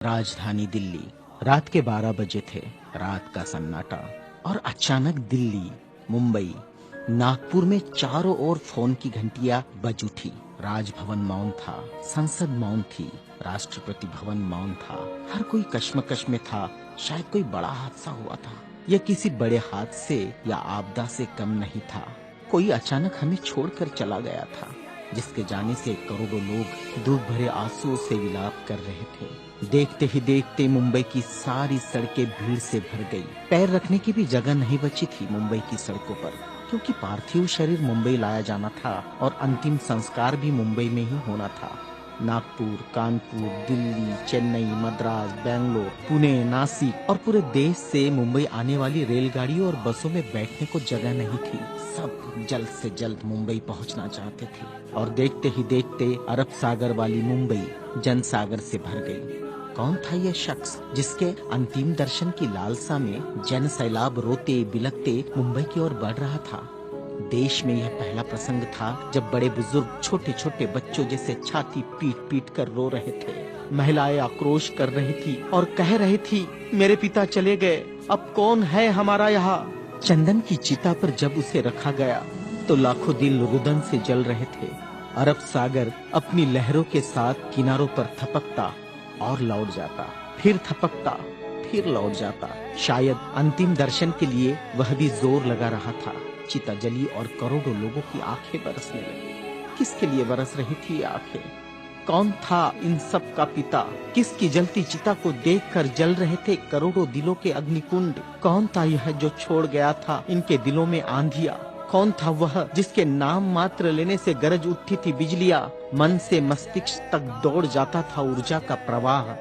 राजधानी दिल्ली। रात के 12 बजे थे। रात का सन्नाटा। और अचानक दिल्ली, मुंबई, नागपुर में चारों ओर फोन की घंटियां बज उठी। राजभवन मौन था, संसद मौन थी, राष्ट्रपति भवन मौन था। हर कोई कश्मकश में था। शायद कोई बड़ा हादसा हुआ था। यह किसी बड़े हादसे या आपदा से कम नहीं था। कोई अचानक हमें छोड़कर चला गया था, जिसके जाने से करोड़ों लोग दुख भरे आंसुओं से विलाप कर रहे थे। देखते ही देखते मुंबई की सारी सड़कें भीड़ से भर गई। पैर रखने की भी जगह नहीं बची थी मुंबई की सड़कों पर, क्योंकि पार्थिव शरीर मुंबई लाया जाना था और अंतिम संस्कार भी मुंबई में ही होना था। नागपुर, कानपुर, दिल्ली, चेन्नई, मद्रास, बेंगलोर, पुणे, नासिक और पूरे देश से मुंबई आने वाली रेलगाड़ियों और बसों में बैठने को जगह नहीं थी। सब जल्द से जल्द मुंबई पहुंचना चाहते थे और देखते ही देखते अरब सागर वाली मुंबई जनसागर से भर गई। कौन था यह शख्स जिसके अंतिम दर्शन की लालसा में जन सैलाब रोते बिलखते मुंबई की ओर बढ़ रहा था? देश में यह पहला प्रसंग था जब बड़े बुजुर्ग छोटे छोटे बच्चों जैसे छाती पीट पीट कर रो रहे थे। महिलाएं आक्रोश कर रही थी और कह रही थी, मेरे पिता चले गए, अब कौन है हमारा यहाँ? चंदन की चिता पर जब उसे रखा गया तो लाखों दिल रुदन से जल रहे थे। अरब सागर अपनी लहरों के साथ किनारों पर थपकता और लौट जाता, फिर थपकता, फिर लौट जाता। शायद अंतिम दर्शन के लिए वह भी जोर लगा रहा था। चिता जली और करोड़ों लोगों की आंखें बरसने लगी। किसके लिए बरस रही थी ये आंखें? कौन था इन सब का पिता? किसकी जलती चिता को देखकर जल रहे थे करोड़ों दिलों के अग्निकुंड? कौन था यह जो छोड़ गया था इनके दिलों में आंधिया? कौन था वह जिसके नाम मात्र लेने से गरज उठती थी बिजलियां? मन से मस्तिष्क तक दौड़ जाता था ऊर्जा का प्रवाह।